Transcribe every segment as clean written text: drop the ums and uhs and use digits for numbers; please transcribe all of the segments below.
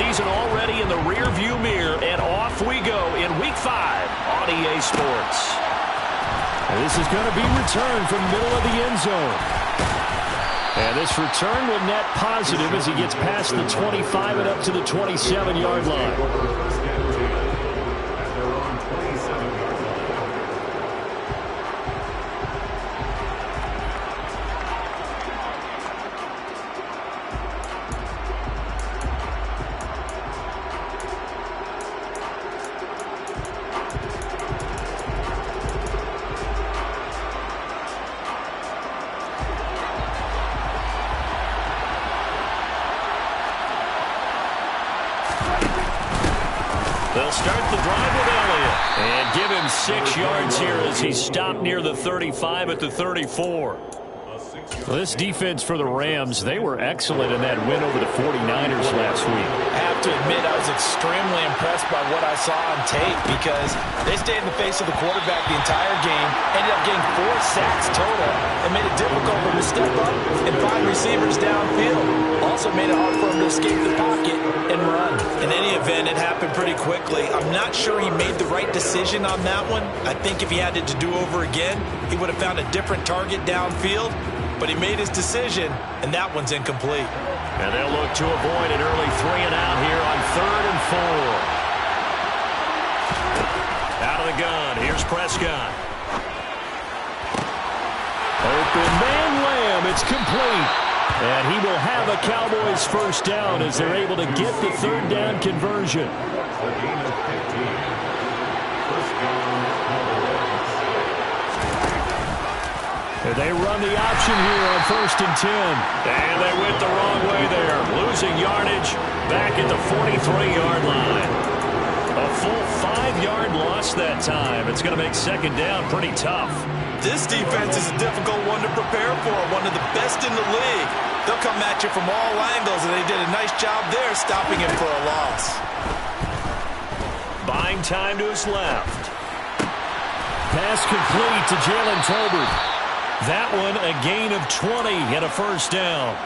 season already in the rearview mirror, and off we go in Week 5 on EA Sports. And this is going to be returned from the middle of the end zone. And this return will net positive as he gets past the 25 and up to the 27-yard line. They'll start the drive with Elliott and give him 6 yards here as he's stopped near the 35 at the 34. Well, this defense for the Rams, they were excellent in that win over the 49ers last week. I have to admit, I was extremely impressed by what I saw on tape because they stayed in the face of the quarterback the entire game, ended up getting 4 sacks total, and made it difficult for him to step up and find receivers downfield. Also made it hard for him to escape the pocket and run. In any event, it happened pretty quickly. I'm not sure he made the right decision on that one. I think if he had it to do over again, he would have found a different target downfield. But he made his decision, and that one's incomplete. And they'll look to avoid an early 3 and out here on 3rd and 4. Out of the gun, here's Prescott. Open man Lamb, it's complete. And he will have a Cowboys first down as they're able to get the 3rd down conversion. And they run the option here on 1st and 10. And they went the wrong way there. Losing yardage back at the 43-yard line. A full 5-yard loss that time. It's going to make 2nd down pretty tough. This defense is a difficult one to prepare for. One of the best in the league. They'll come at you from all angles, and they did a nice job there stopping him for a loss. Buying time to his left. Pass complete to Jalen Tolbert. That one a gain of 20 and a first down.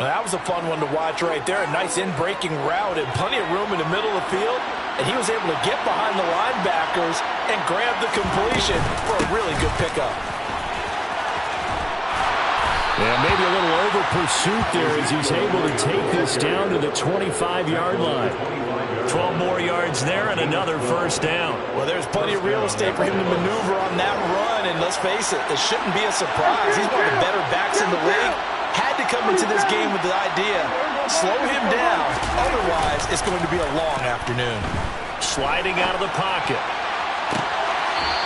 Well, that was a fun one to watch right there. A nice in-breaking route and plenty of room in the middle of the field. And he was able to get behind the linebackers and grab the completion for a really good pickup. Yeah, maybe a little over pursuit there as he's able to take this down to the 25-yard line. 12 more yards there and another first down. Well, there's plenty of real estate for him to maneuver on that run, and let's face it, it shouldn't be a surprise. He's one of the better backs in the league. Had to come into this game with the idea, slow him down, otherwise it's going to be a long afternoon. Sliding out of the pocket.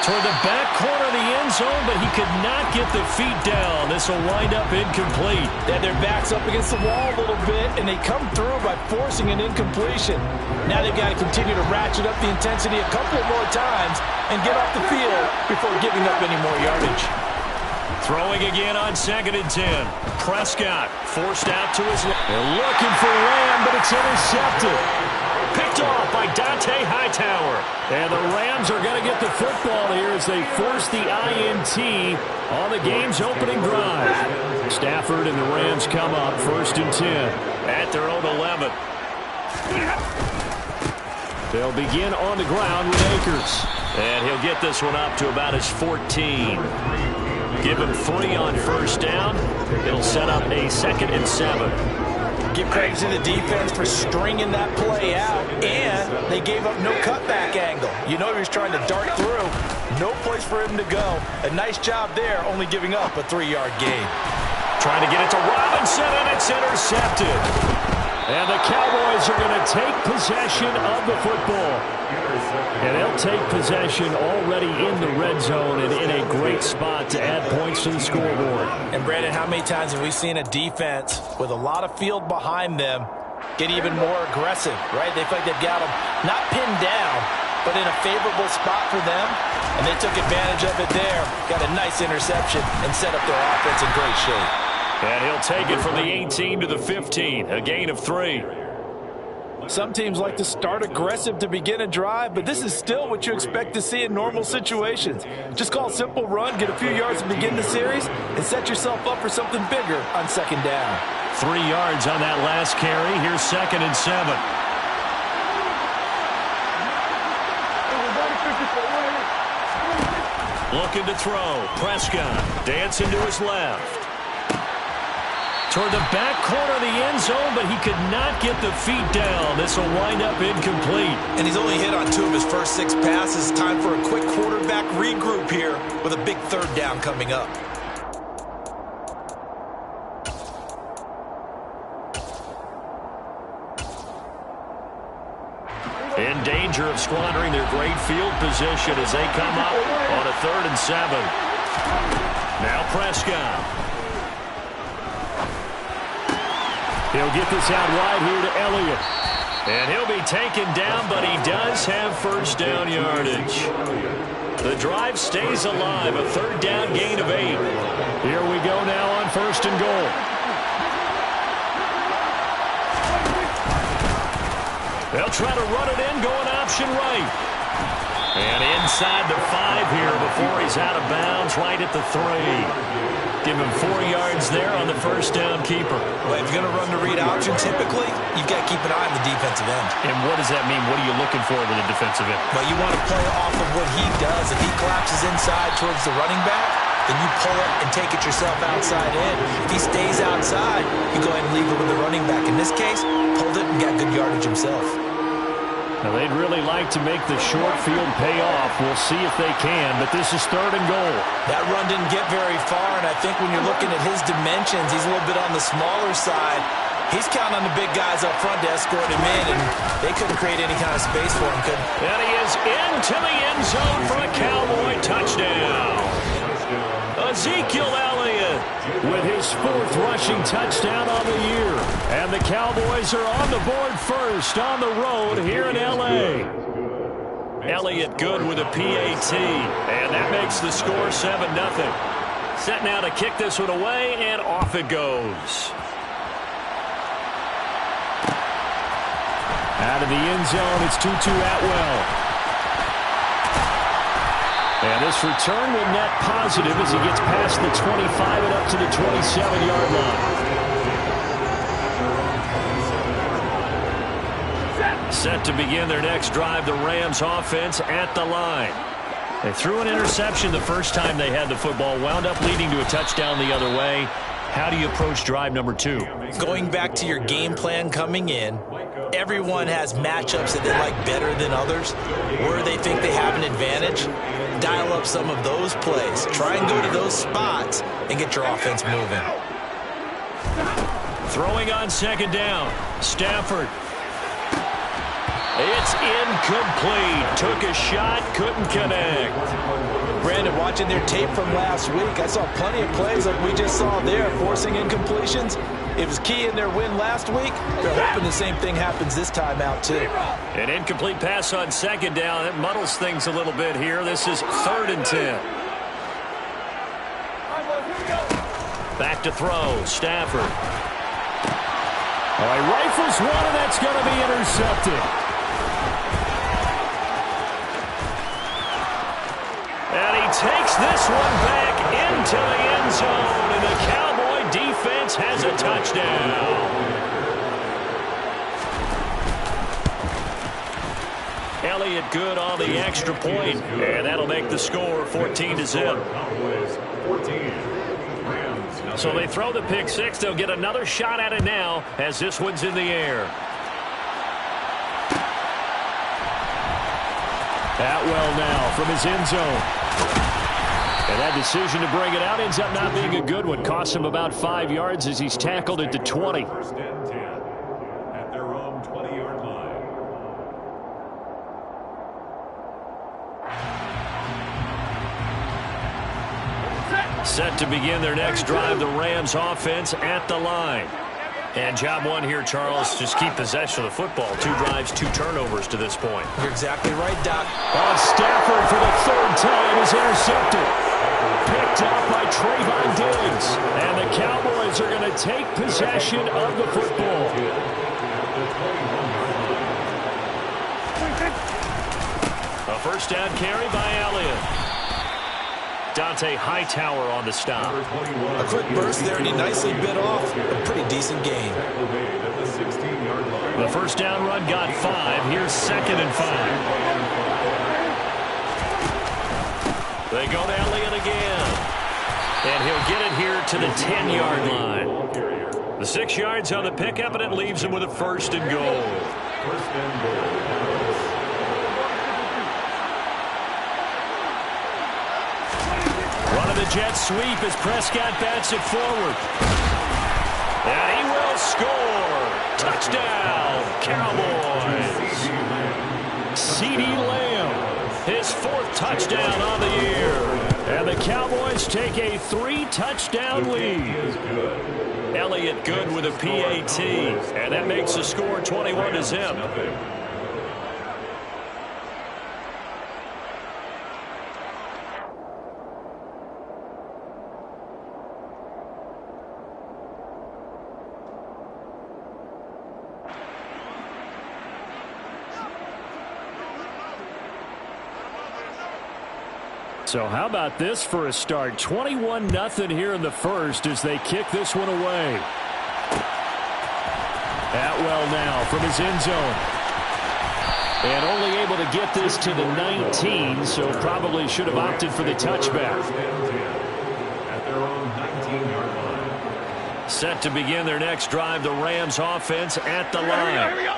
Toward the back corner of the end zone, but he could not get the feet down. This will wind up incomplete. Yeah, their back's up against the wall a little bit, and they come through by forcing an incompletion. Now they've got to continue to ratchet up the intensity a couple more times and get off the field before giving up any more yardage. Throwing again on 2nd and 10. Prescott forced out to his left. They're looking for Lamb, but it's intercepted. Picked off by Dante Hightower. And the Rams are going to get the football here as they force the INT on the game's opening drive. Stafford and the Rams come up 1st and 10. At their own 11. They'll begin on the ground with Akers. And he'll get this one up to about his 14. Give him 3 on first down. It'll set up a 2nd and 7. Give credit to the defense for stringing that play out, and they gave up no cutback angle. You know he was trying to dart through. No place for him to go. A nice job there, only giving up a 3-yard gain. Trying to get it to Robinson, and it's intercepted. And the Cowboys are going to take possession of the football. And they'll take possession already in the red zone and in a great spot to add points to the scoreboard. And, Brandon, how many times have we seen a defense with a lot of field behind them get even more aggressive, right? They feel like they've got them not pinned down, but in a favorable spot for them. And they took advantage of it there. Got a nice interception and set up their offense in great shape. And he'll take it from the 18 to the 15, a gain of 3. Some teams like to start aggressive to begin a drive, but this is still what you expect to see in normal situations. Just call a simple run, get a few yards to begin the series, and set yourself up for something bigger on 2nd down. 3 yards on that last carry. Here's 2nd and 7. Looking to throw. Prescott dancing to his left. Toward the back corner of the end zone, but he could not get the feet down. This will wind up incomplete. And he's only hit on 2 of his first 6 passes. Time for a quick quarterback regroup here with a big 3rd down coming up. In danger of squandering their great field position as they come up on a 3rd and 7. Now Prescott. He'll get this out wide here to Elliott. And he'll be taken down, but he does have 1st down yardage. The drive stays alive, a 3rd down gain of 8. Here we go now on 1st and goal. They'll try to run it in, going option right. And inside the 5 here before he's out of bounds, right at the 3. Give him 4 yards there on the 1st down keeper. Well, if you're going to run the read option, typically, you've got to keep an eye on the defensive end. And what does that mean? What are you looking for with a defensive end? Well, you want to play off of what he does. If he collapses inside towards the running back, then you pull it and take it yourself outside in. If he stays outside, you go ahead and leave it with the running back. In this case, pulled it and got good yardage himself. Now, they'd really like to make the short field pay off. We'll see if they can, but this is 3rd and goal. That run didn't get very far, and I think when you're looking at his dimensions, he's a little bit on the smaller side. He's counting on the big guys up front to escort him in, and they couldn't create any kind of space for him, could they? And he is into the end zone for a Cowboy touchdown. Ezekiel Elliott with his 4th rushing touchdown on the year. And the Cowboys are on the board first on the road here in L.A. Elliott good with a PAT. And that makes the score 7-0. Set now to kick this one away, and off it goes. Out of the end zone, it's Tutu Atwell. And this return will net positive as he gets past the 25 and up to the 27-yard line. Set to begin their next drive, the Rams offense at the line. They threw an interception the first time they had the football, wound up leading to a touchdown the other way. How do you approach drive number 2? Going back to your game plan coming in, everyone has matchups that they like better than others, where they think they have an advantage. Dial up some of those plays. Try and go to those spots and get your offense moving. Throwing on 2nd down. Stafford. It's incomplete. Took a shot, couldn't connect. Brandon, watching their tape from last week, I saw plenty of plays like we just saw there, forcing incompletions. It was key in their win last week. They're hoping the same thing happens this time out, too. An incomplete pass on 2nd down. It muddles things a little bit here. This is 3rd and 10. Back to throw. Stafford. All right, rifles one, and that's going to be intercepted. And he takes this one back into the end zone, and the Cowboy defense has a touchdown. Elliott good on the extra point, and that'll make the score 14-0. So they throw the pick 6. They'll get another shot at it now as this one's in the air. Atwell now from his end zone. And that decision to bring it out ends up not being a good one. Costs him about 5 yards as he's tackled at the 20. First and 10 at their own 20-yard line. Set to begin their next drive, the Rams offense at the line. And job 1 here, Charles, just keep possession of the football. 2 drives, 2 turnovers to this point. You're exactly right, Doc. Stafford for the 3rd time is intercepted. Picked up by Trayvon Diggs. And the Cowboys are going to take possession of the football. A 1st down carry by Elliott. Dante Hightower on the stop. A quick burst there, and he nicely bit off a pretty decent gain. The first down run got 5. Here's 2nd and 5. They go to Elliott again. And he'll get it here to the 10-yard line. The 6 yards on the pickup, and it leaves him with a 1st and goal. Run of the jet sweep as Prescott bats it forward. And he will score. Touchdown, Cowboys. CeeDee Lamb, his 4th touchdown on the year. And the Cowboys take a 3-touchdown lead. Elliott good with a PAT. And that makes the score 21-0. So how about this for a start? 21-0 here in the first as they kick this one away. Atwell now from his end zone. And only able to get this to the 19, so probably should have opted for the touchback. At their own 19-yard line. Set to begin their next drive, the Rams offense at the line.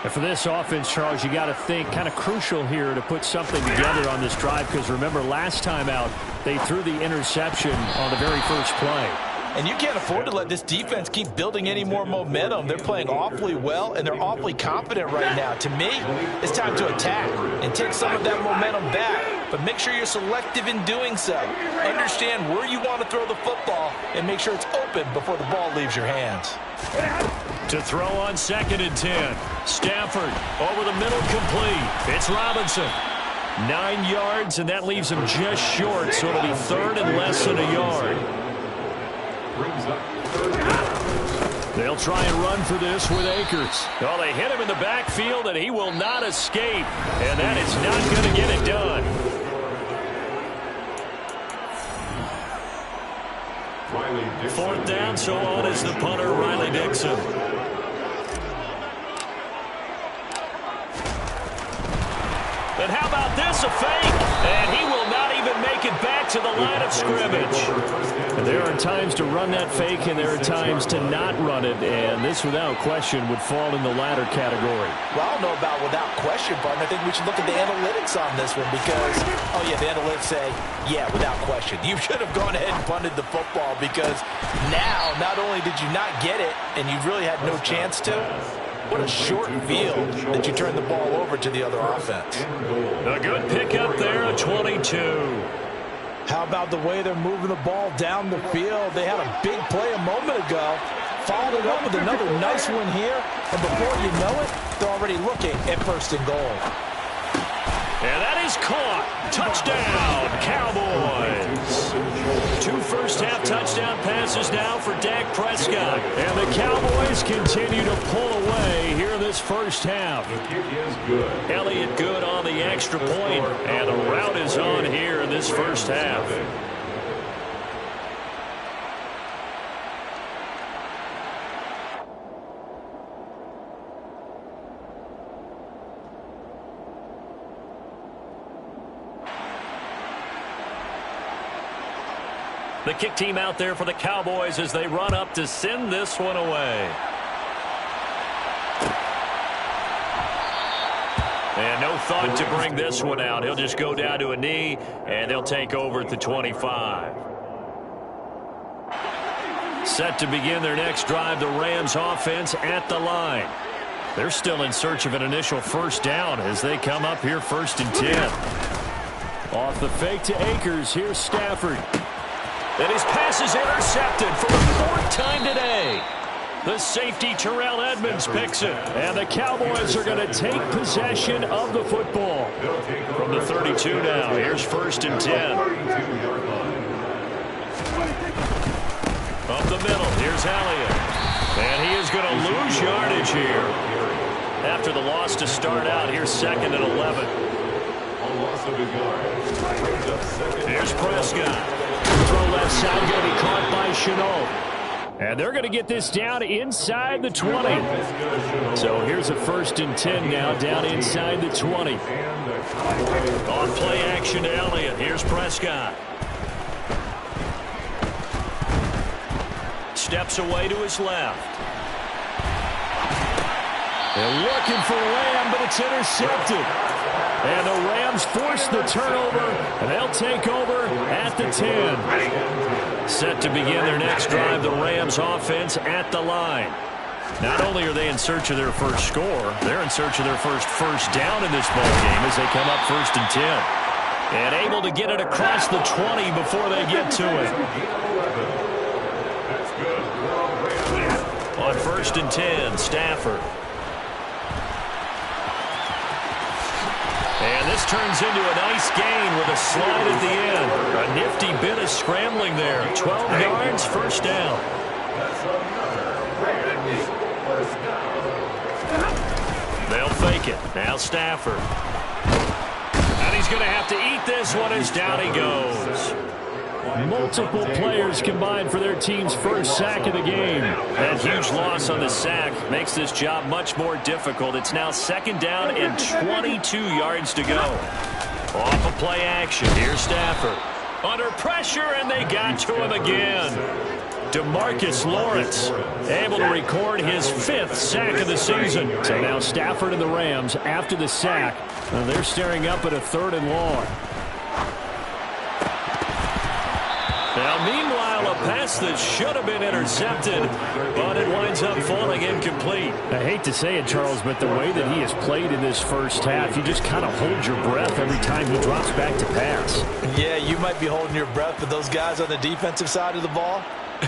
And for this offense, Charles, you got to think kind of crucial here to put something together on this drive, because remember last time out they threw the interception on the very first play. And you can't afford to let this defense keep building any more momentum. They're playing awfully well, and they're awfully confident right now. To me, it's time to attack and take some of that momentum back, but make sure you're selective in doing so. Understand where you want to throw the football and make sure it's open before the ball leaves your hands. To throw on 2nd and 10. Stafford over the middle, complete. It's Robinson. 9 yards, and that leaves him just short, so it'll be 3rd and less than a yard. They'll try and run for this with Akers. Oh, they hit him in the backfield, and he will not escape. And that is not going to get it done. Fourth down, so on is the punter, Riley Dixon. And how about this, a fake? And he will not even make it back to the line of scrimmage. And there are times to run that fake, and there are times to not run it, and this, without question, would fall in the latter category. Well, I don't know about without question, but I think we should look at the analytics on this one because, oh, yeah, the analytics say, yeah, without question. You should have gone ahead and punted the football because now, not only did you not get it, and you really had no chance to, what a short field that you turned the ball over to the other offense. A good pickup there, a 22. How about the way they're moving the ball down the field? They had a big play a moment ago, followed it up with another nice one here, and before you know it, they're already looking at 1st and goal. And that is caught. Touchdown, Cowboys. 2 first-half touchdown passes now for Dak Prescott. And the Cowboys continue to pull away here in this first half. The kick is good. Elliott good on the extra point, and the route is on here in this first half. The kick team out there for the Cowboys as they run up to send this one away. And no thought to bring this one out. He'll just go down to a knee, and they'll take over at the 25. Set to begin their next drive, the Rams offense at the line. They're still in search of an initial first down as they come up here 1st and 10. Off the fake to Akers, here's Stafford. And his pass is intercepted for the 4th time today. The safety, Terrell Edmonds, picks it. And the Cowboys are going to take possession of the football. From the 32 now, here's 1st and 10. Up the middle, here's Elliott. And he is going to lose yardage here. After the loss to start out, here's 2nd and 11. Here's Prescott. Throw left side, going to be caught by Chenault. And they're going to get this down inside the 20. So here's a 1st and 10 now, down inside the 20. On play action to Elliott. Here's Prescott. Steps away to his left. They're looking for Lamb, but it's intercepted. And the Rams force the turnover, and they'll take over at the 10. Set to begin their next drive, the Rams offense at the line. Not only are they in search of their first score, they're in search of their first down in this ball game as they come up 1st and 10. And able to get it across the 20 before they get to it. On 1st and 10, Stafford. And this turns into a nice gain with a slide at the end. A nifty bit of scrambling there. 12 yards, 1st down. They'll fake it. Now Stafford. And he's going to have to eat this one as down he goes. Multiple players combined for their team's first sack of the game. That huge loss on the sack makes this job much more difficult. It's now 2nd down and 22 yards to go. Off of play action. Here's Stafford. Under pressure, and they got to him again. DeMarcus Lawrence able to record his 5th sack of the season. So now Stafford and the Rams, after the sack, they're staring up at a 3rd and long. Now, meanwhile, a pass that should have been intercepted, but it winds up falling incomplete. I hate to say it, Charles, but the way that he has played in this first half, you just kind of hold your breath every time he drops back to pass. Yeah, you might be holding your breath, but those guys on the defensive side of the ball,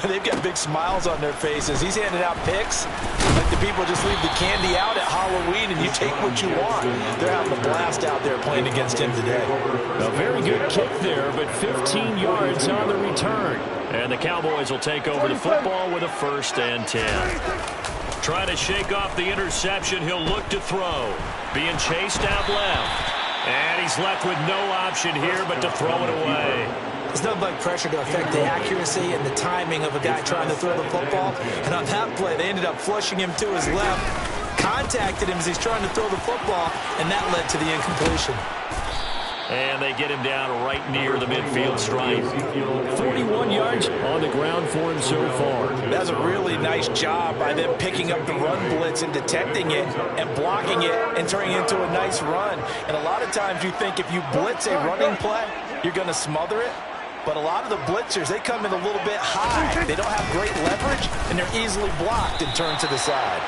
they've got big smiles on their faces. He's handing out picks like the people just leave the candy out at Halloween and you take what you want. They're having a blast out there playing against him today. A very good kick there, but 15 yards on the return. And the Cowboys will take over the football with a 1st and 10. Trying to shake off the interception, he'll look to throw. Being chased out left. And he's left with no option here but to throw it away. There's nothing like pressure to affect the accuracy and the timing of a guy trying to throw the football. And on that play, they ended up flushing him to his left, contacted him as he's trying to throw the football, and that led to the incompletion. And they get him down right near the midfield stripe. 41 yards on the ground for him so far. That's a really nice job by them picking up the run blitz and detecting it and blocking it and turning it into a nice run. And a lot of times you think if you blitz a running play, you're going to smother it. But a lot of the blitzers, they come in a little bit high. They don't have great leverage, and they're easily blocked and turned to the side.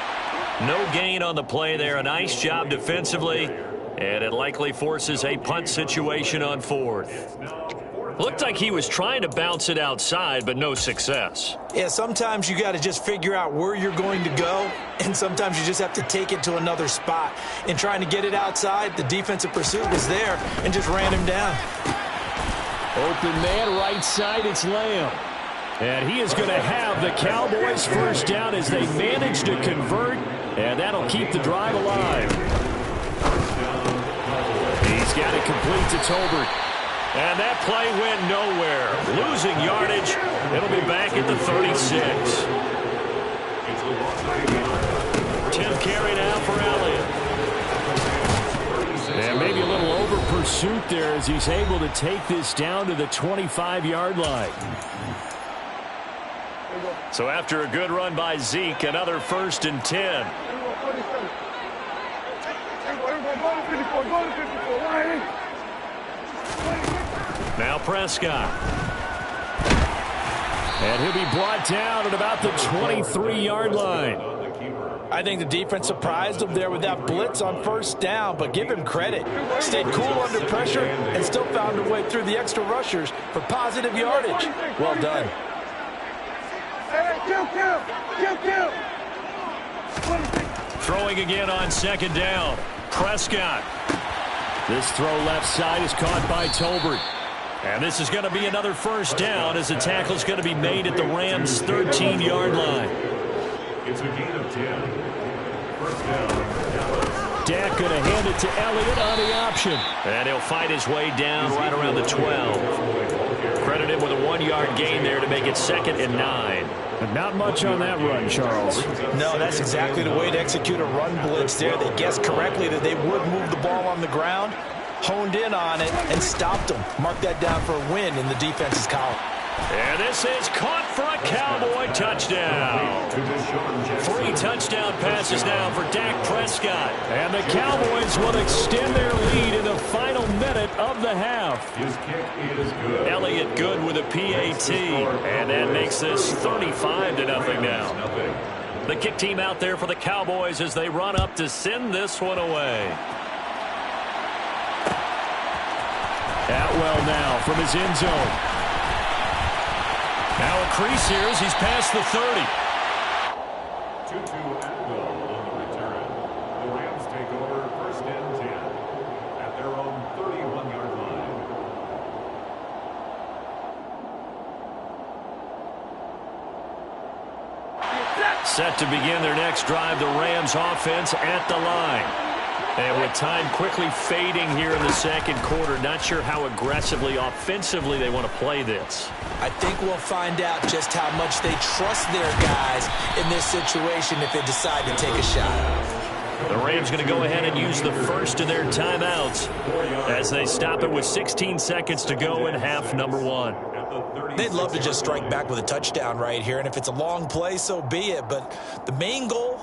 No gain on the play there. A nice job defensively. And it likely forces a punt situation on 4th. Looked like he was trying to bounce it outside, but no success. Yeah, sometimes you got to just figure out where you're going to go, and sometimes you just have to take it to another spot. In trying to get it outside, the defensive pursuit was there and just ran him down. Open man, right side, it's Lamb. And he is going to have the Cowboys' 1st down as they manage to convert, and that'll keep the drive alive. He's got it complete to Tolbert. And that play went nowhere. Losing yardage. It'll be back at the 36. 10th carry now for Elliott. And maybe a little over pursuit there as he's able to take this down to the 25-yard line. So after a good run by Zeke, another 1st and 10. Now Prescott. And he'll be brought down at about the 23-yard line. I think the defense surprised him there with that blitz on 1st down, but give him credit. Stayed cool under pressure and still found a way through the extra rushers for positive yardage. Well done. Throwing again on 2nd down. Prescott. This throw left side is caught by Tolbert. And this is going to be another 1st down as the tackle is going to be made at the Rams' 13-yard line. It's a gain of 10. 1st down. Dak going to hand it to Elliott on the option. And he'll fight his way down right around the 12. Credit him with a 1-yard gain there to make it 2nd and 9. But not much on that run, Charles. No, that's exactly the way to execute a run blitz there. They guessed correctly that they would move the ball on the ground, honed in on it, and stopped them. Mark that down for a win in the defense's column. And this is caught for a Cowboy touchdown. 3 touchdown passes now for Dak Prescott. And the Cowboys will extend their lead in the final minute of the half. His kick is good. Elliott good with a PAT. And that makes this 35-0 now. The kick team out there for the Cowboys as they run up to send this one away. Atwell now from his end zone. Now a crease here as he's past the 30. 2-2 Atwell on the return. The Rams take over 1st and 10 at their own 31-yard line. Set to begin their next drive, the Rams offense at the line. And with time quickly fading here in the 2nd quarter, not sure how aggressively, offensively they want to play this. I think we'll find out just how much they trust their guys in this situation if they decide to take a shot. The Rams going to go ahead and use the first of their timeouts as they stop it with 16 seconds to go in half number 1. They'd love to just strike back with a touchdown right here, and if it's a long play, so be it. But the main goal,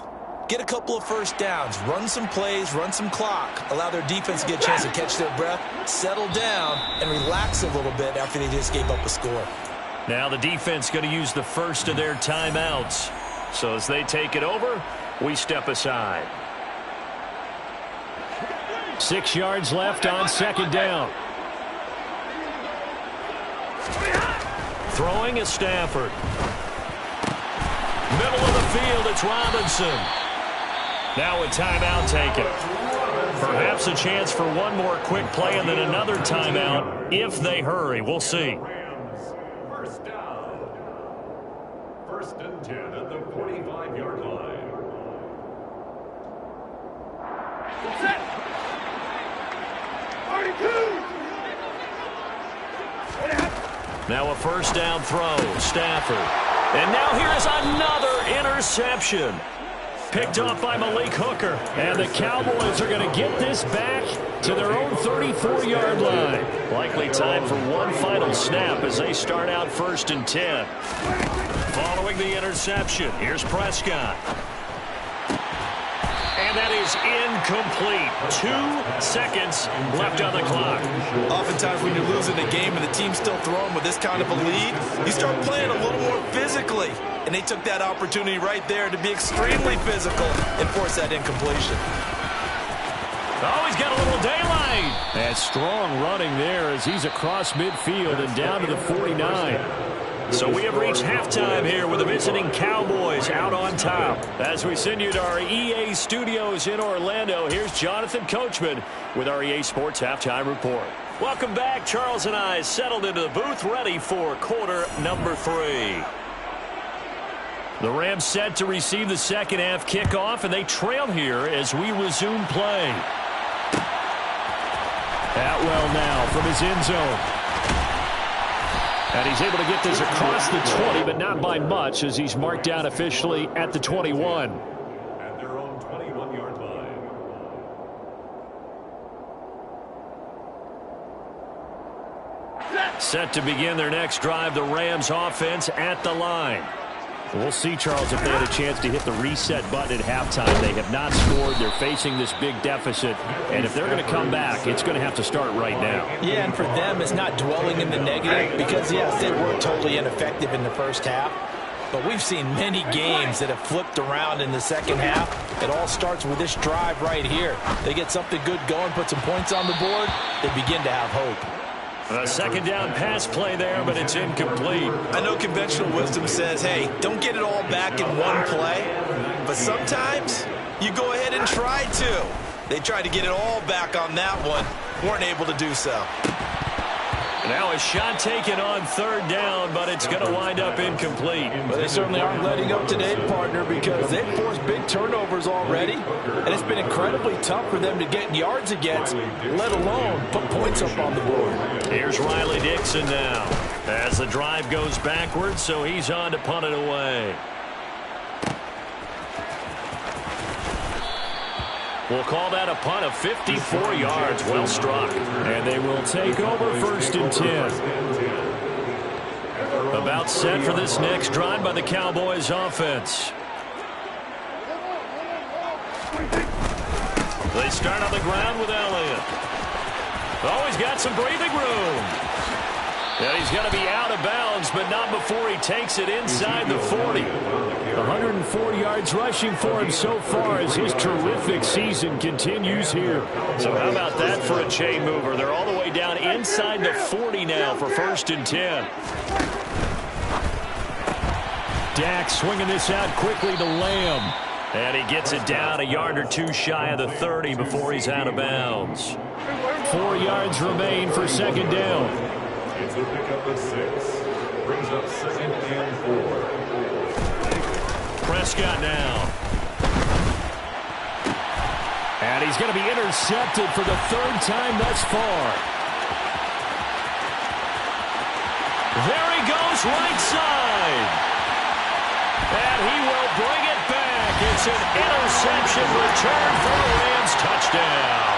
get a couple of first downs, run some plays, run some clock, allow their defense to get a chance to catch their breath, settle down, and relax a little bit after they just gave up a score. Now the defense going to use the first of their timeouts. So as they take it over, we step aside. 6 yards left on 2nd down. Throwing is Stafford. Middle of the field, it's Robinson. Now a timeout taken. Perhaps a chance for one more quick play and then another timeout if they hurry. We'll see. Rams, 1st down. 1st and 10 at the 45-yard line. Set. 32. Now a 1st down throw, Stafford. And now here is another interception. Picked off by Malik Hooker. And the Cowboys are going to get this back to their own 34-yard line. Likely time for one final snap as they start out 1st and 10. Following the interception, here's Prescott. And that is incomplete. 2 seconds left on the clock. Oftentimes when you're losing a game and the team's still throwing with this kind of a lead, you start playing a little more physically. And they took that opportunity right there to be extremely physical and force that incompletion. Oh, he's got a little daylight. And strong running there as he's across midfield and down to the 49. So we have reached halftime here with the visiting Cowboys out on top. As we send you to our EA studios in Orlando, here's Jonathan Coachman with our EA Sports Halftime Report. Welcome back. Charles and I settled into the booth ready for quarter number 3. The Rams set to receive the 2nd half kickoff, and they trail here as we resume play. Atwell now from his end zone. And he's able to get this across the 20, but not by much as he's marked down officially at the 21. At their own 21-yard line. Set to begin their next drive, the Rams offense at the line. We'll see, Charles, if they had a chance to hit the reset button at halftime. They have not scored. They're facing this big deficit. And if they're going to come back, it's going to have to start right now. Yeah, and for them, it's not dwelling in the negative because, yes, they were totally ineffective in the 1st half. But we've seen many games that have flipped around in the 2nd half. It all starts with this drive right here. They get something good going, put some points on the board, they begin to have hope. A 2nd down pass play there, but it's incomplete. I know conventional wisdom says, hey, don't get it all back in one play. But sometimes you go ahead and try to. They tried to get it all back on that one. Weren't able to do so. Now a shot taken on third down, but it's going to wind up incomplete. But they certainly aren't letting up today, partner, because they've forced big turnovers already, and it's been incredibly tough for them to get yards against, let alone put points up on the board. Here's Riley Dixon now as the drive goes backwards, so he's on to punt it away. We'll call that a punt of 54 yards. Well struck. And they will take over 1st and 10. About set for this next drive by the Cowboys offense. They start on the ground with Elliott. Oh, he's got some breathing room. And he's going to be out of bounds, but not before he takes it inside the 40. 104 yards rushing for him so far as his terrific season continues here. So how about that for a chain mover? They're all the way down inside the 40 now for 1st and 10. Dak swinging this out quickly to Lamb. And he gets it down a yard or two shy of the 30 before he's out of bounds. 4 yards remain for 2nd down. It's a pickup of 6. Brings up 2nd and 4. Prescott now. And he's going to be intercepted for the 3rd time thus far. There he goes, right side. And he will bring it back. It's an interception return for the Rams. Touchdown.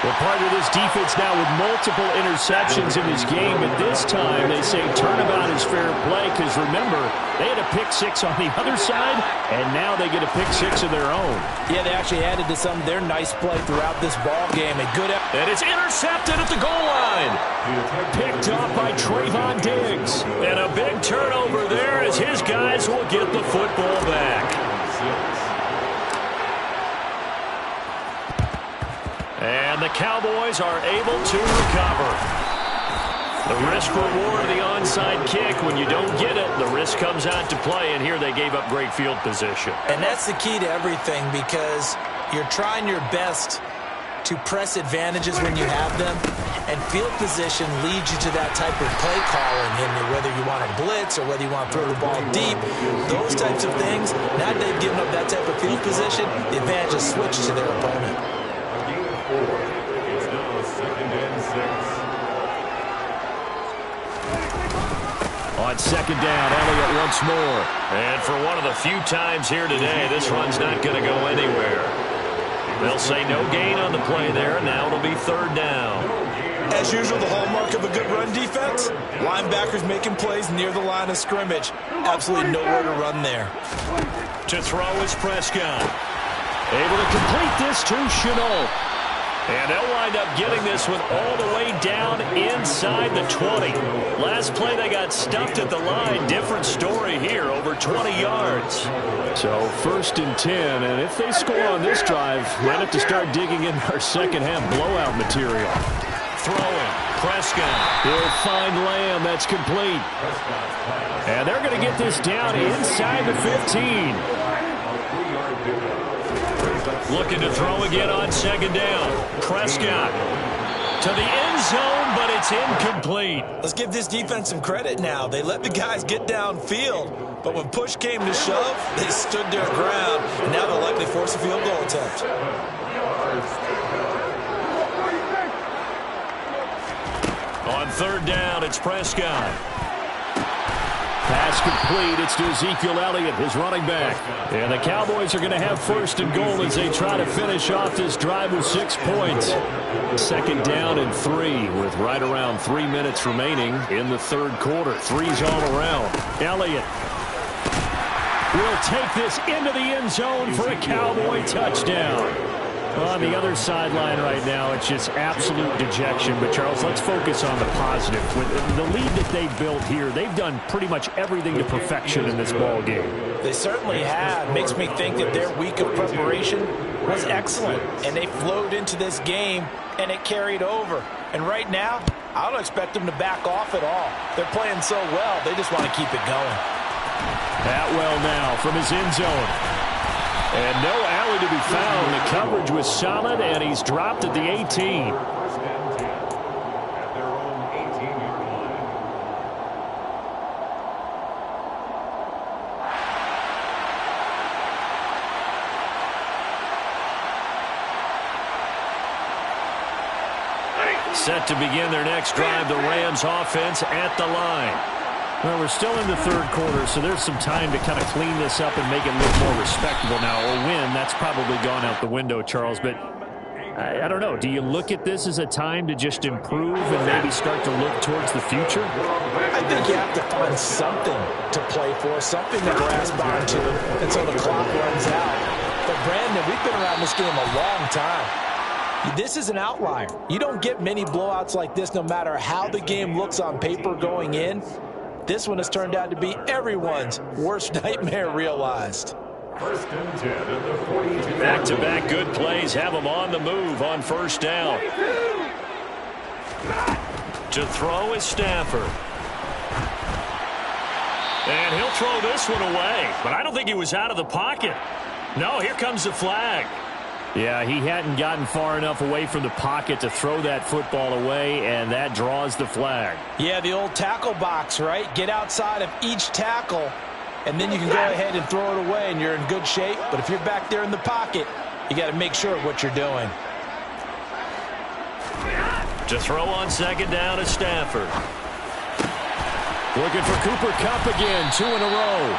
Well, part of this defense now with multiple interceptions in this game, but this time they say turnabout is fair play because, remember, they had a pick 6 on the other side, and now they get a pick 6 of their own. Yeah, they actually added to some of their nice play throughout this ball game. A good effort. And it's intercepted at the goal line. Picked off by Trayvon Diggs. And a big turnover there as his guys will get the football back. And the Cowboys are able to recover. The risk-reward of the onside kick, when you don't get it, the risk comes out to play, and here they gave up great field position. And that's the key to everything because you're trying your best to press advantages when you have them, and field position leads you to that type of play calling, and whether you want to blitz or whether you want to throw the ball deep, those types of things, now that they've given up that type of field position, the advantage is switched to their opponent. It's now 2nd and 6. On 2nd down, Elliott once more. And for one of the few times here today, this run's not going to go anywhere. They'll say no gain on the play there. Now it'll be 3rd down. As usual, the hallmark of a good run defense, linebackers making plays near the line of scrimmage. Absolutely nowhere to run there. To throw is Prescott. Able to complete this to Chenault. And they'll wind up getting this one all the way down inside the 20. Last play they got stuffed at the line. Different story here, over 20 yards. So 1st and 10, and if they score on this drive, we'll have to start digging in our second-half blowout material. Throwing, Prescott. He'll find Lamb. That's complete. And they're going to get this down inside the 15. Looking to throw again on 2nd down. Prescott to the end zone, but it's incomplete. Let's give this defense some credit now. They let the guys get downfield, but when push came to shove, they stood their ground, and now they'll likely force a field goal attempt. On 3rd down, it's Prescott. Pass complete. It's to Ezekiel Elliott, his running back. And the Cowboys are going to have 1st and goal as they try to finish off this drive with 6 points. 2nd down and 3 with right around 3 minutes remaining in the 3rd quarter. 3's all around. Elliott will take this into the end zone for a Cowboy touchdown. On the other sideline right now, it's just absolute dejection. But, Charles, let's focus on the positive. With the lead that they've built here, they've done pretty much everything to perfection in this ball game. They certainly have. Makes me think that their week of preparation was excellent. And they flowed into this game, and it carried over. And right now, I don't expect them to back off at all. They're playing so well, they just want to keep it going. Atwell now from his end zone. And no alley to be found. The coverage was solid, and he's dropped at the 18. Set to begin their next drive, the Rams offense at the line. Well, we're still in the third quarter, so there's some time to kind of clean this up and make it look more respectable now. A win, that's probably gone out the window, Charles, but I don't know. Do you look at this as a time to just improve and maybe start to look towards the future? I think you have to find something to play for, something to grasp onto until the clock runs out. But, Brandon, we've been around this game a long time. This is an outlier. You don't get many blowouts like this no matter how the game looks on paper going in. This one has turned out to be everyone's worst nightmare realized. First and 10 at the 42. Back-to-back good plays have them on the move on first down. To throw is Stafford. And he'll throw this one away. But I don't think he was out of the pocket. No, here comes the flag. Yeah, he hadn't gotten far enough away from the pocket to throw that football away, and that draws the flag. Yeah, the old tackle box, right? Get outside of each tackle, and then you can go ahead and throw it away, and you're in good shape. But if you're back there in the pocket, you got to make sure of what you're doing. To throw on second down is Stafford. Looking for Cooper Kupp again, 2 in a row.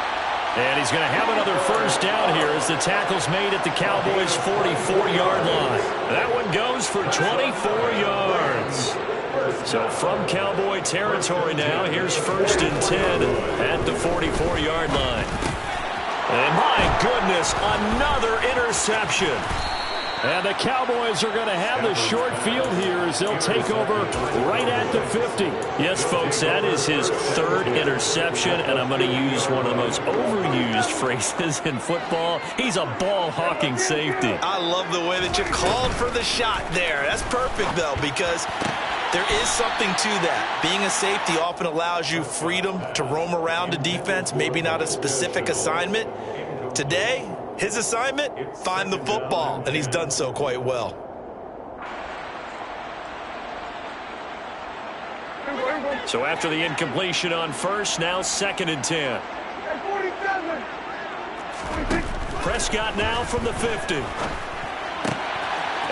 And he's going to have another first down here as the tackle's made at the Cowboys' 44-yard line. That one goes for 24 yards. So from Cowboy territory now, here's first and 10 at the 44-yard line. And my goodness, another interception. And the Cowboys are going to have the short field here as they'll take over right at the 50. Yes, folks, that is his third interception, and I'm going to use one of the most overused phrases in football. He's a ball-hawking safety. I love the way that you called for the shot there. That's perfect, though, because there is something to that. Being a safety often allows you freedom to roam around a defense, maybe not a specific assignment. Today, his assignment, find the football, and he's done so quite well. So after the incompletion on first, now second and 10. Prescott now from the 50.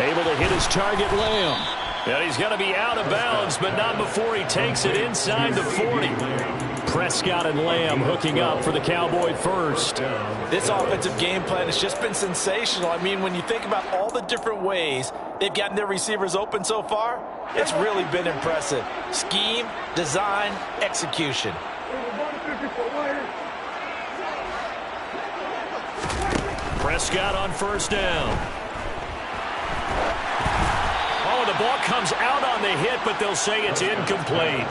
Able to hit his target, Lamb. And he's going to be out of bounds, but not before he takes it inside the 40. Prescott and Lamb hooking up for the Cowboy first. This offensive game plan has just been sensational. I mean, when you think about all the different ways they've gotten their receivers open so far, it's really been impressive. Scheme, design, execution. Prescott on first down. Oh, the ball comes out on the hit, but they'll say it's incomplete.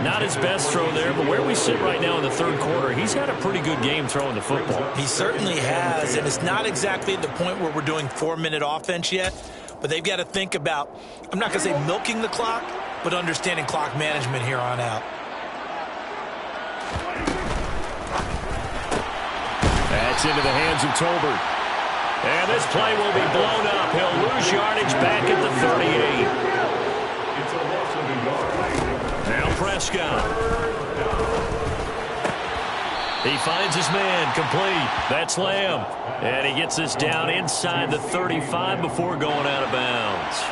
Not his best throw there, but where we sit right now in the third quarter, he's had a pretty good game throwing the football. He certainly has, and it's not exactly at the point where we're doing 4-minute offense yet, but they've got to think about, I'm not going to say milking the clock, but understanding clock management here on out. That's into the hands of Tolbert. And this play will be blown up. He'll lose yardage back at the 38. It's a loss of a yard. Now Prescott. He finds his man complete. That's Lamb. And he gets this down inside the 35 before going out of bounds.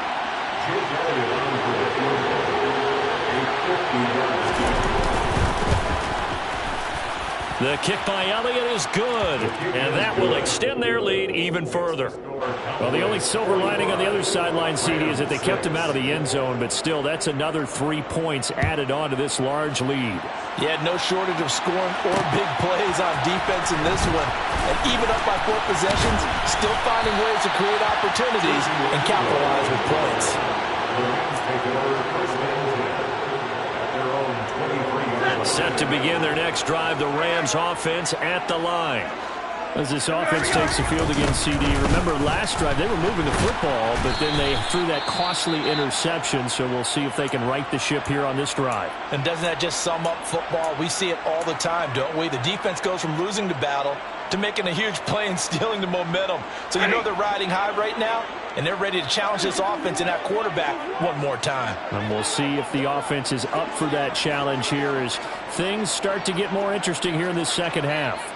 The kick by Elliott is good, and that will extend their lead even further. Well, the only silver lining on the other sideline, CD, is that they kept him out of the end zone, but still, that's another 3 points added on to this large lead. Yeah, no shortage of scoring or big plays on defense in this one. And even up by 4 possessions, still finding ways to create opportunities and capitalize with points. Set to begin their next drive, the Rams offense at the line. As this offense takes the field against CD, remember last drive they were moving the football, but then they threw that costly interception, so we'll see if they can right the ship here on this drive. And doesn't that just sum up football? We see it all the time, don't we? The defense goes from losing the battle to making a huge play and stealing the momentum. So you know they're riding high right now, and they're ready to challenge this offense and that quarterback one more time. And we'll see if the offense is up for that challenge here as things start to get more interesting here in this second half.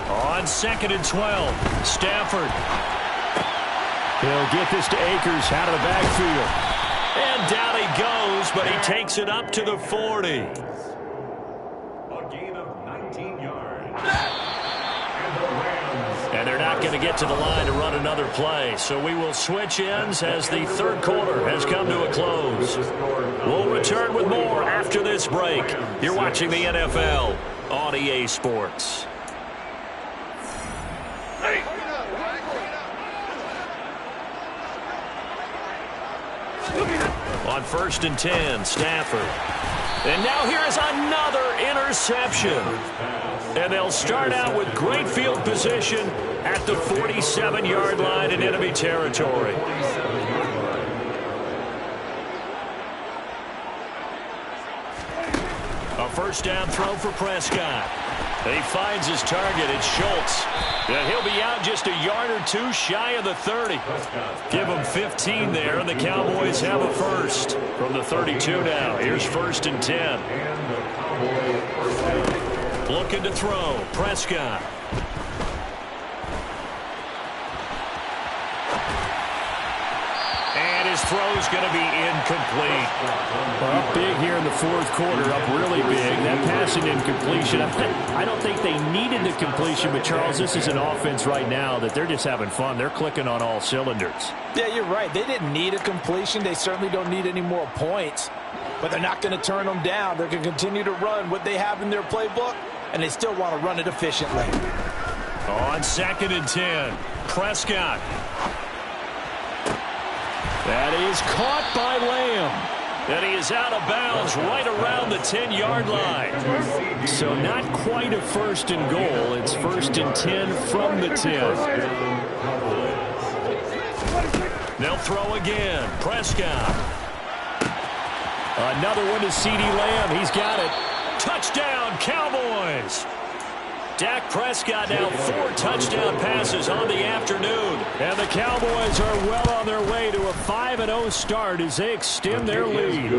On on 2nd and 12. Stafford. He'll get this to Akers out of the backfield. And down he goes, but he takes it up to the 40. A gain of 19 yards. And they're not going to get to the line to run another play. So we will switch ends as the third quarter has come to a close. We'll return with more after this break. You're watching the NFL on EA Sports. On 1st and 10, Stafford. And now here's another interception. And they'll start out with great field position at the 47-yard line in enemy territory. A first down throw for Prescott. He finds his target. It's Schultz. And he'll be out just a yard or two shy of the 30. Give him 15 there, and the Cowboys have a first. From the 32 now, here's 1st and 10. Looking to throw. Prescott. And his throw's going to be incomplete. Well, up big here in the fourth quarter, up really big. That passing incompletion, I don't think they needed the completion, but Charles, this is an offense right now that they're just having fun. They're clicking on all cylinders. Yeah, you're right. They didn't need a completion. They certainly don't need any more points, but they're not going to turn them down. They're going to continue to run what they have in their playbook, and they still want to run it efficiently. On 2nd and 10, Prescott. That is caught by Lamb. And he is out of bounds right around the 10-yard line. So not quite a 1st and goal. It's 1st and 10 from the 10. They'll throw again. Prescott. Another one to CeeDee Lamb. He's got it. Touchdown, Cowboys. Dak Prescott now 4 touchdown passes on the afternoon. And the Cowboys are well on their way to a 5-0 start as they extend their lead.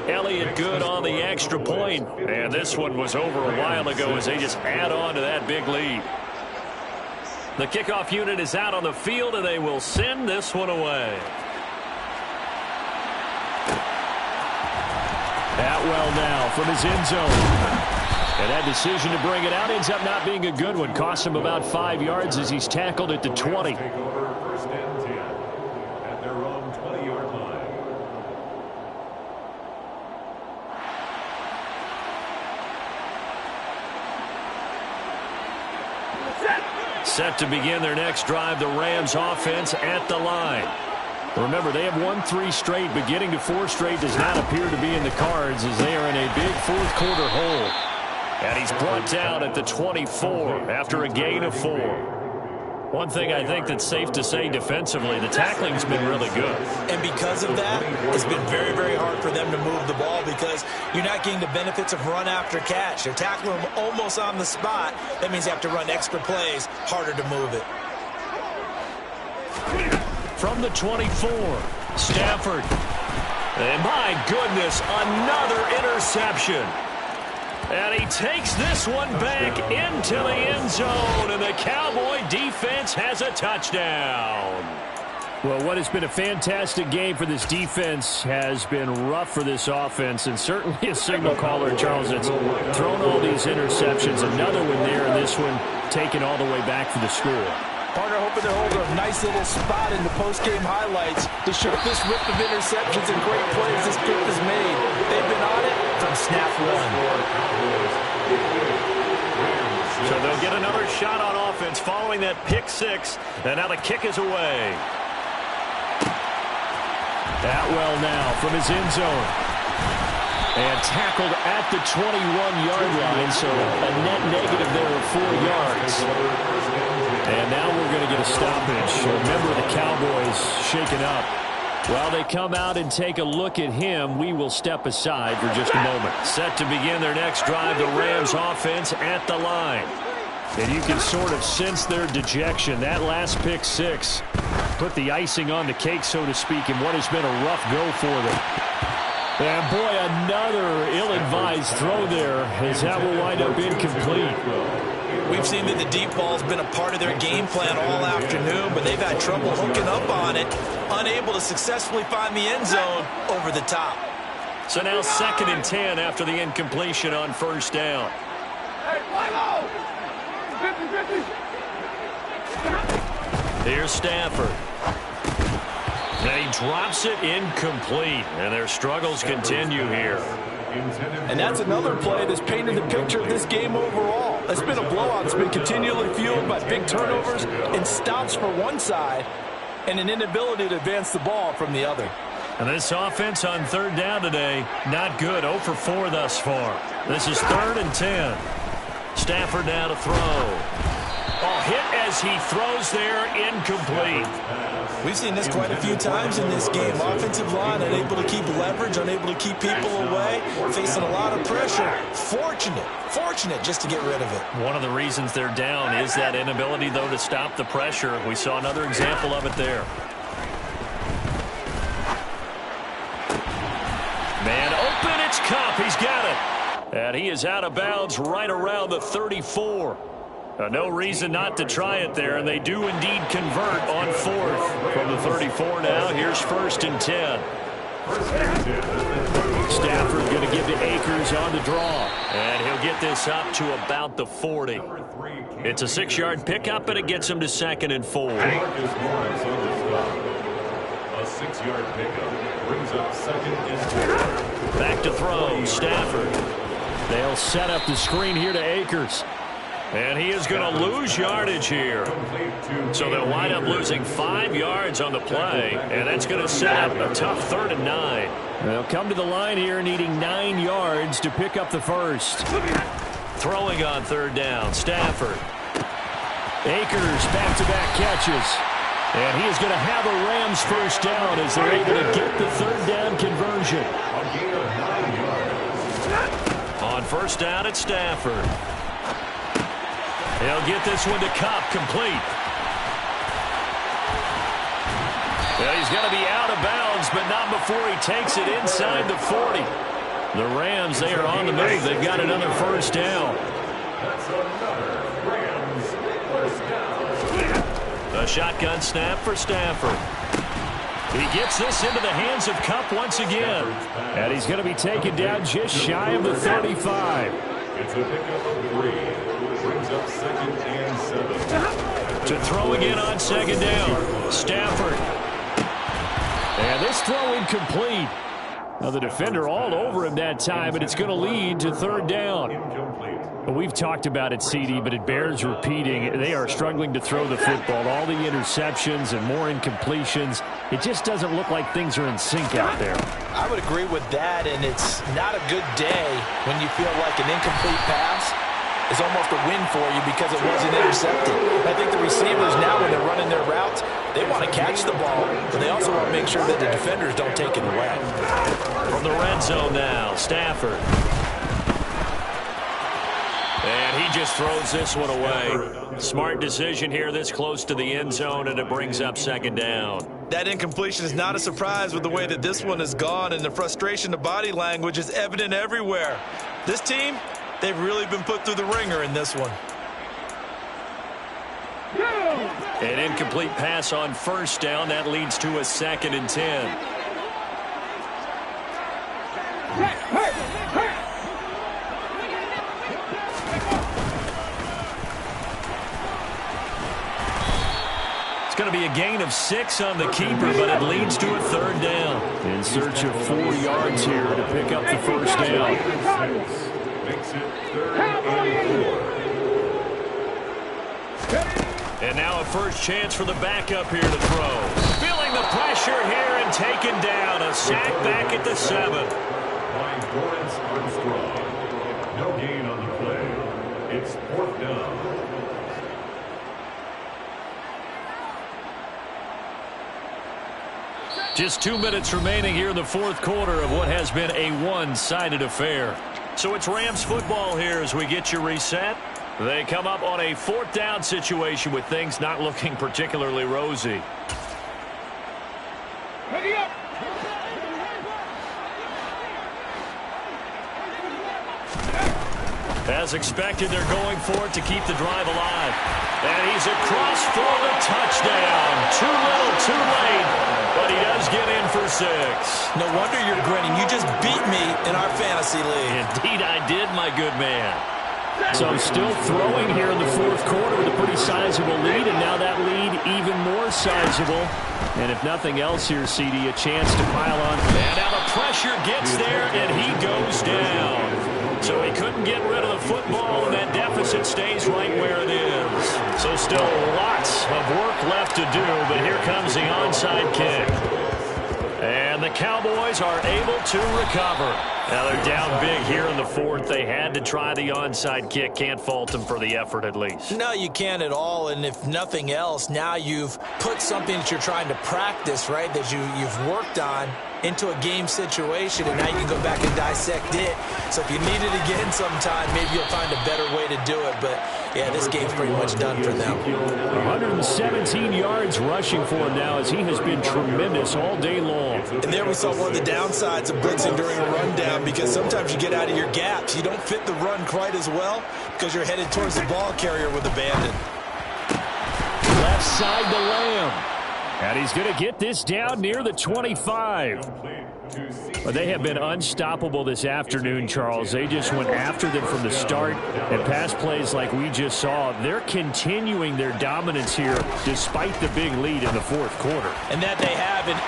Elliott good on the extra point. And this one was over a while ago as they just add on to that big lead. The kickoff unit is out on the field, and they will send this one away. Atwell now from his end zone. And that decision to bring it out ends up not being a good one. Cost him about 5 yards as he's tackled at the 20. Take over 1st and 10 at their own 20-yard line. Set to begin their next drive, the Rams offense at the line. Remember, they have won 3 straight, but getting to 4 straight does not appear to be in the cards as they are in a big fourth quarter hole. And he's brought down at the 24 after a gain of 4. One thing I think that's safe to say defensively, the tackling's been really good. And because of that, it's been very, very hard for them to move the ball because you're not getting the benefits of run after catch. They're tackling them almost on the spot. That means they have to run extra plays, harder to move it. From the 24, Stafford. And my goodness, another interception. And he takes this one back into the end zone, and the Cowboy defense has a touchdown. Well, what has been a fantastic game for this defense has been rough for this offense, and certainly a signal caller, Charles, that's thrown all these interceptions. Another one there, and this one taken all the way back for the score. Partner hoping to hold a nice little spot in the post-game highlights to show this rip of interceptions and great plays this group has made. They've been on it from snap one. So they'll get another shot on offense following that pick 6, and now the kick is away. Atwell now from his end zone. And tackled at the 21-yard line, so a net negative there of 4 yards. And now we're going to get a stoppage. Remember, the Cowboys shaken up. While they come out and take a look at him, we will step aside for just a moment. Set to begin their next drive, the Rams offense at the line. And you can sort of sense their dejection. That last pick 6 put the icing on the cake, so to speak, in what has been a rough go for them. And boy, another ill-advised throw there as that will wind up incomplete. We've seen that the deep ball has been a part of their game plan all afternoon, but they've had trouble hooking up on it, unable to successfully find the end zone over the top. So now 2nd and 10 after the incompletion on first down. Here's Stafford. And he drops it incomplete, and their struggles continue here. And that's another play that's painted the picture of this game overall. It's been a blowout. It's been continually fueled by big turnovers and stops for one side and an inability to advance the ball from the other. And this offense on 3rd down today, not good. 0 for 4 thus far. This is 3rd and 10. Stafford now to throw. Oh, hit as he throws there, incomplete. We've seen this quite a few times in this game. Offensive line unable to keep leverage, unable to keep people away, facing a lot of pressure. Fortunate just to get rid of it. One of the reasons they're down is that inability, though, to stop the pressure. We saw another example of it there. Man open, it's Kupp. He's got it. And he is out of bounds right around the 34. No reason not to try it there, and they do indeed convert on 4th. From the 34 now, here's 1st and 10. Stafford going to give to Akers on the draw. And he'll get this up to about the 40. It's a 6-yard pickup, and it gets him to 2nd and 4. A 6-yard pickup brings up 2nd and 4. Back to throw, Stafford. They'll set up the screen here to Akers. And he is going to lose yardage here. So they'll wind up losing 5 yards on the play, and that's going to set up a tough 3rd and 9. They'll come to the line here needing 9 yards to pick up the first. Throwing on 3rd down, Stafford. Akers back-to-back catches. And he is going to have a Rams first down as they're able to get the 3rd down conversion. On first down, it's Stafford. He'll get this one to Kupp, complete. Well, he's going to be out of bounds, but not before he takes it inside the 40. The Rams, they are on the move. They've got another first down. That's another Rams first down. A shotgun snap for Stafford. He gets this into the hands of Kupp once again. And he's going to be taken down just shy of the 35. It's a pickup of 3. Brings up 2nd and 7. To throw again on 2nd down. Stafford. And this throw incomplete. Now the defender all over him that time, but it's going to lead to 3rd down. Incomplete. We've talked about it, CD, but it bears repeating. They are struggling to throw the football. All the interceptions and more incompletions. It just doesn't look like things are in sync out there. I would agree with that, and it's not a good day when you feel like an incomplete pass is almost a win for you because it wasn't intercepted. I think the receivers now, when they're running their routes, they want to catch the ball, but they also want to make sure that the defenders don't take it away. From the red zone now, Stafford. And he just throws this one away. Smart decision here this close to the end zone, and it brings up 2nd down. That incompletion is not a surprise with the way that this one has gone, and the frustration, the body language is evident everywhere. This team, they've really been put through the ringer in this one. An incomplete pass on first down. That leads to a 2nd and 10. It's going to be a gain of 6 on the keeper, but it leads to a 3rd down. In search of 4 yards here to pick up the first down. Makes it 3rd and 4. And now a first chance for the backup here to throw. Feeling the pressure here and taken down. A sack back at the 7. By Lawrence Armstrong. No gain on the play. It's 4th down. Just 2 minutes remaining here in the 4th quarter of what has been a one-sided affair. So it's Rams football here as we get you reset. They come up on a 4th down situation with things not looking particularly rosy. Ready up. As expected, they're going for it to keep the drive alive. And he's across for the touchdown. Too little, too late. But he does get in for 6. No wonder you're grinning. You just beat me in our fantasy league. Indeed I did, my good man. So still throwing here in the fourth quarter with a pretty sizable lead, and now that lead even more sizable. And if nothing else here, CD, a chance to pile on. And now the pressure gets there, and he goes down. So he couldn't get rid of the football, and that deficit stays right where it is. So still lots of work left to do, but here comes the onside kick. And the Cowboys are able to recover. Now they're down big here in the fourth. They had to try the onside kick. Can't fault them for the effort at least. No, you can't at all. And if nothing else, now you've put something that you're trying to practice, right, that you've worked on into a game situation, and now you can go back and dissect it. So if you need it again sometime, maybe you'll find a better way to do it. But, yeah, this game's pretty much done for them. 117 yards rushing for him now, as he has been tremendous all day long. And there we saw one of the downsides of blitzing during a rundown, because sometimes you get out of your gaps. You don't fit the run quite as well because you're headed towards the ball carrier with abandon. Left side to Lamb. And he's going to get this down near the 25. But they have been unstoppable this afternoon, Charles. They just went after them from the start. And pass plays like we just saw, they're continuing their dominance here despite the big lead in the fourth quarter. And that they have. And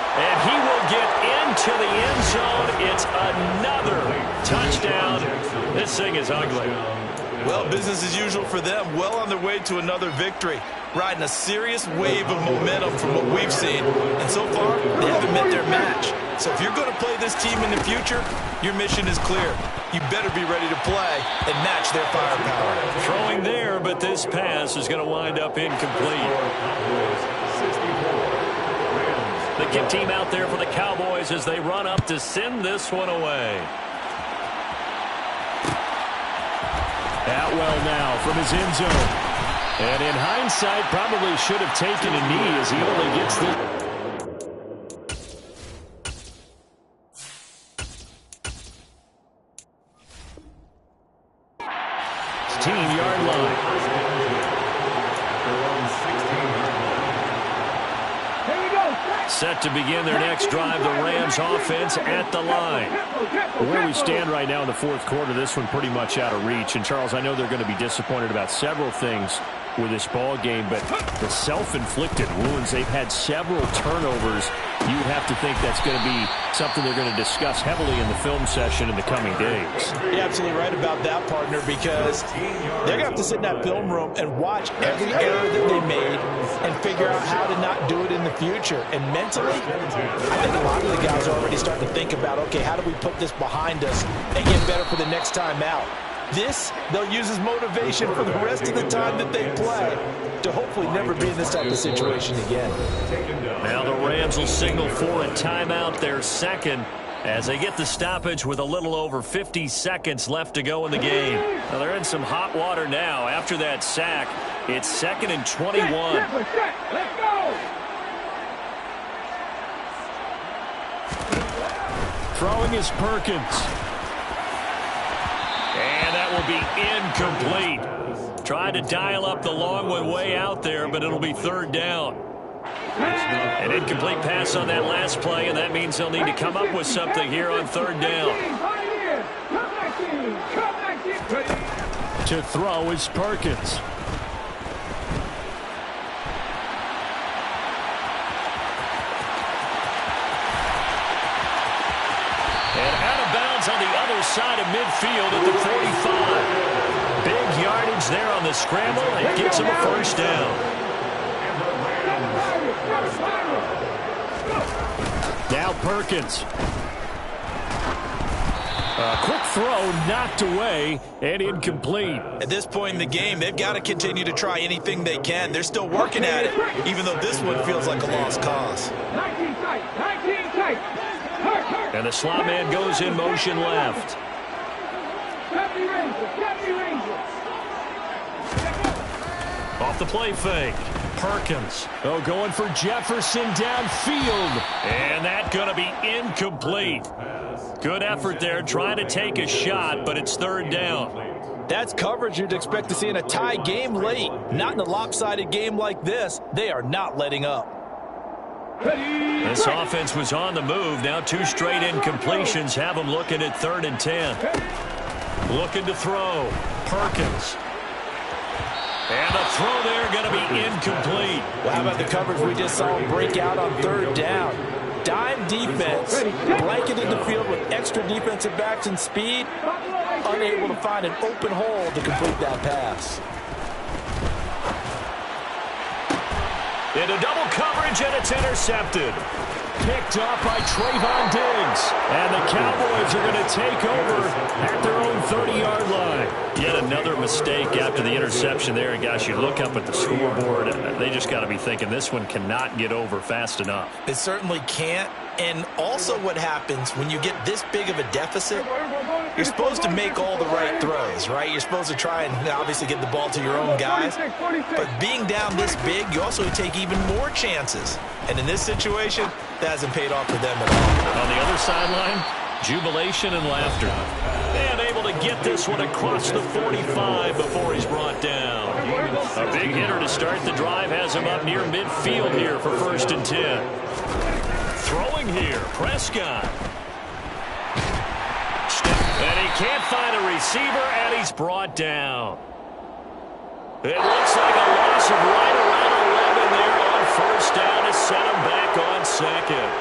he will get into the end zone. It's another touchdown. This thing is ugly. Well, business as usual for them. Well on their way to another victory. Riding a serious wave of momentum from what we've seen. And so far, they haven't met their match. So if you're going to play this team in the future, your mission is clear. You better be ready to play and match their firepower. Throwing there, but this pass is going to wind up incomplete. The kick team out there for the Cowboys as they run up to send this one away. Atwell now from his end zone. And in hindsight, probably should have taken a knee as he only gets the... 16-yard line. Set to begin their next drive, the Rams offense at the line. Where we stand right now in the fourth quarter, this one pretty much out of reach. And, Charles, I know they're going to be disappointed about several things with this ball game, but the self-inflicted wounds, they've had several turnovers. You have to think that's going to be something they're going to discuss heavily in the film session in the coming days. You're absolutely right about that, partner, because they're going to have to sit in that film room and watch every error that they made and figure out how to not do it in the future. And mentally, I think a lot of the guys are already starting to think about, okay, how do we put this behind us and get better for the next time out? This, they'll use as motivation for the rest of the time that they play to hopefully never be in this type of situation again. Now the Rams will signal for a timeout, their second, as they get the stoppage with a little over 50 seconds left to go in the game. Now they're in some hot water now. After that sack, it's 2nd and 21. Let's go! Throwing is Perkins. And that will be incomplete. Tried to dial up the long one way out there, but it'll be 3rd down. An incomplete pass on that last play, and that means they'll need to come up with something here on 3rd down. To throw is Perkins. On the other side of midfield at the 45. Big yardage there on the scramble. It gets him a 1st down. Now Perkins. A quick throw knocked away and incomplete. At this point in the game, they've got to continue to try anything they can. They're still working at it, even though this one feels like a lost cause. 19 tight. And the slot man goes in motion left. Off the play fake. Perkins. Oh, going for Jefferson downfield. And that's going to be incomplete. Good effort there trying to take a shot, but it's 3rd down. That's coverage you'd expect to see in a tie game late. Not in a lopsided game like this. They are not letting up. This offense was on the move. Now 2 straight incompletions have them looking at 3rd and 10. Looking to throw. Perkins. And the throw there going to be incomplete. Well, how about the coverage we just saw him break out on 3rd down? Dime defense, blanketed the field with extra defensive backs and speed, unable to find an open hole to complete that pass. Into double coverage, and it's intercepted. Picked up by Trayvon Diggs. And the Cowboys are going to take over at their own 30-yard line. Yet another mistake after the interception there. And, gosh, you look up at the scoreboard, they just got to be thinking this one cannot get over fast enough. It certainly can't. And also what happens when you get this big of a deficit, you're supposed to make all the right throws, right? You're supposed to try and obviously get the ball to your own guys. But being down this big, you also take even more chances. And in this situation, that hasn't paid off for them at all. On the other sideline, jubilation and laughter. And able to get this one across the 45 before he's brought down. A big hitter to start the drive has him up near midfield here for 1st and 10. Throwing here, Prescott. And he can't find a receiver, and he's brought down. It looks like a loss of right around 11 there on 1st down to set him back on 2nd.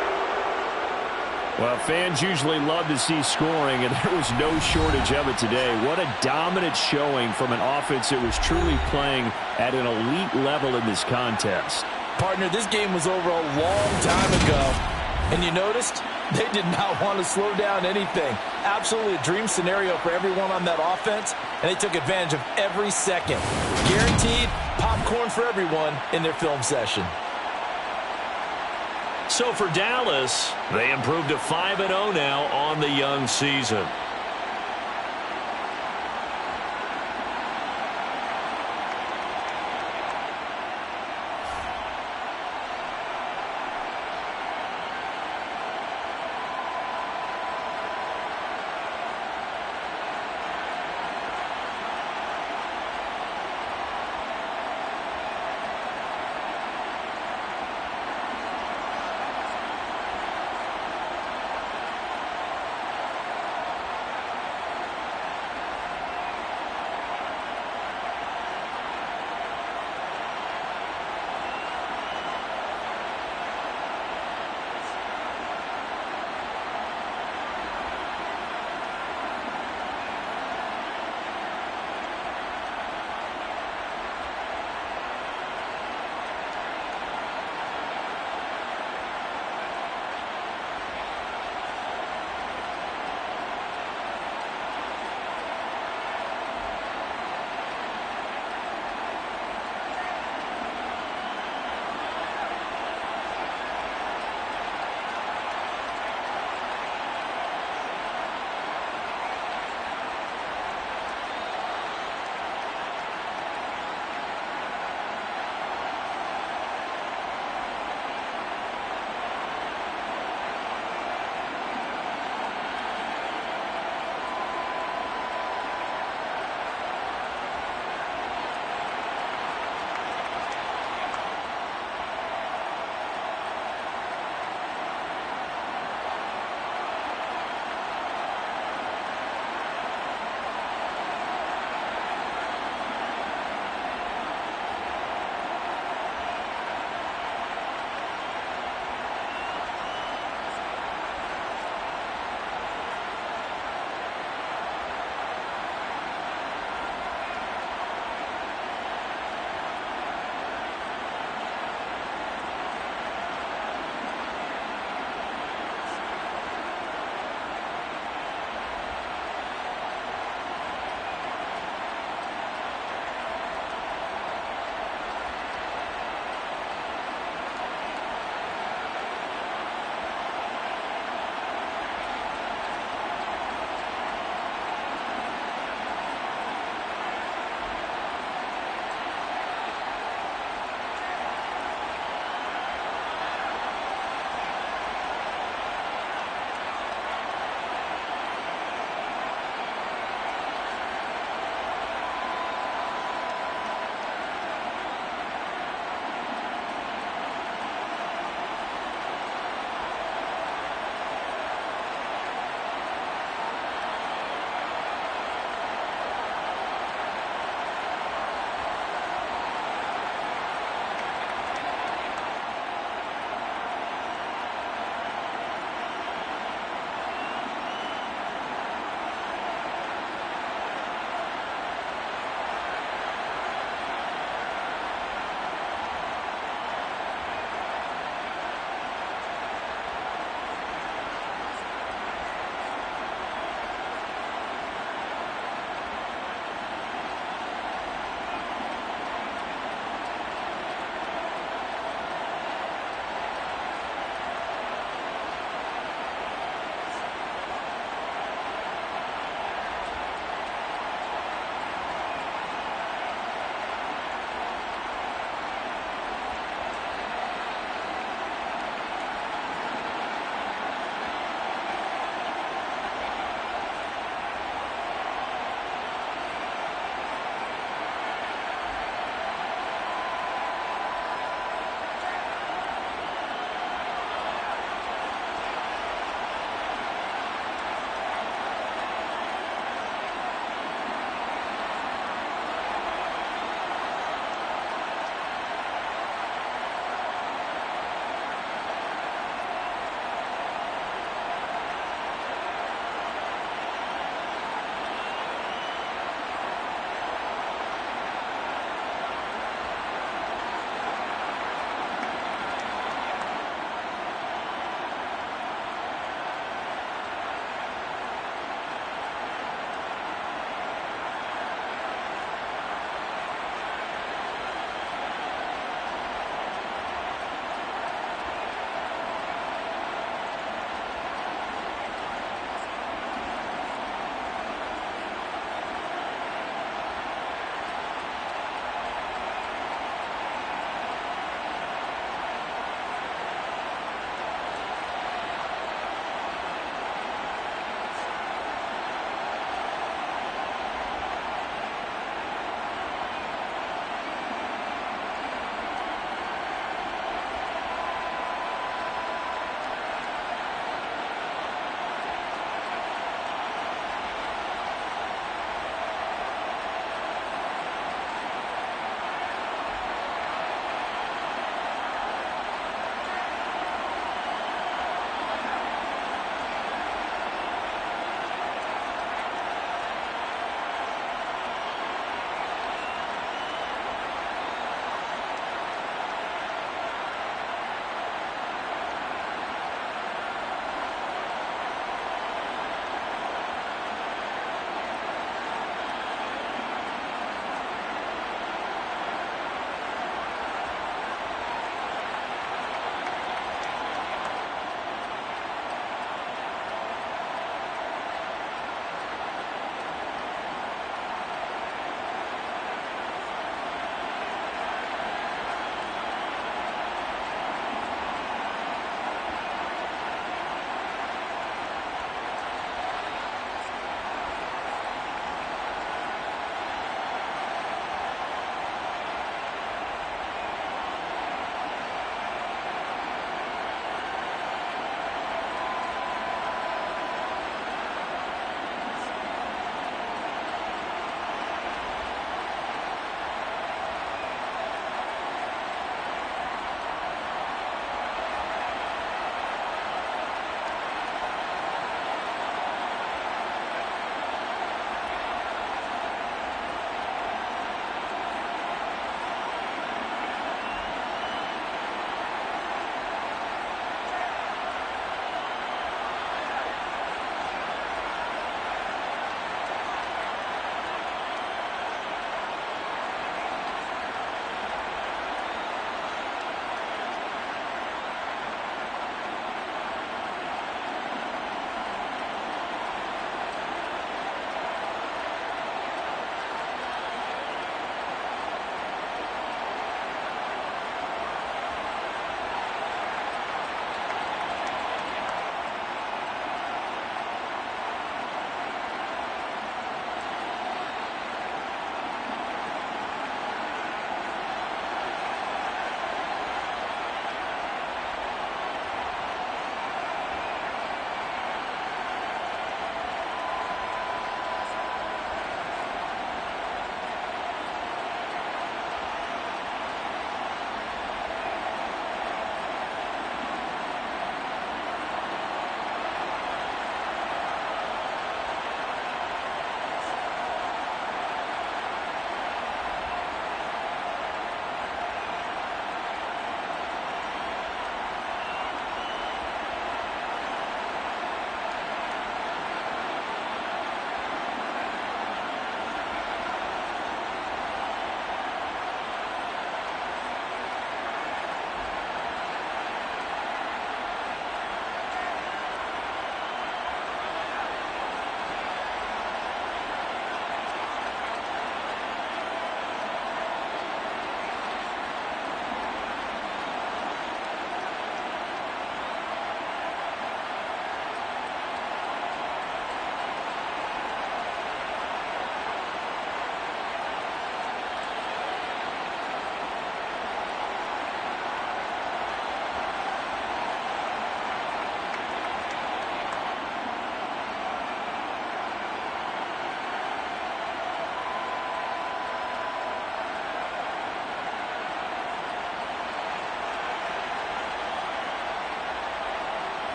Well, fans usually love to see scoring, and there was no shortage of it today. What a dominant showing from an offense that was truly playing at an elite level in this contest. Partner, this game was over a long time ago. And you noticed they did not want to slow down anything. Absolutely a dream scenario for everyone on that offense, and they took advantage of every second. Guaranteed popcorn for everyone in their film session. So for Dallas, they improved to 5-0 now on the young season.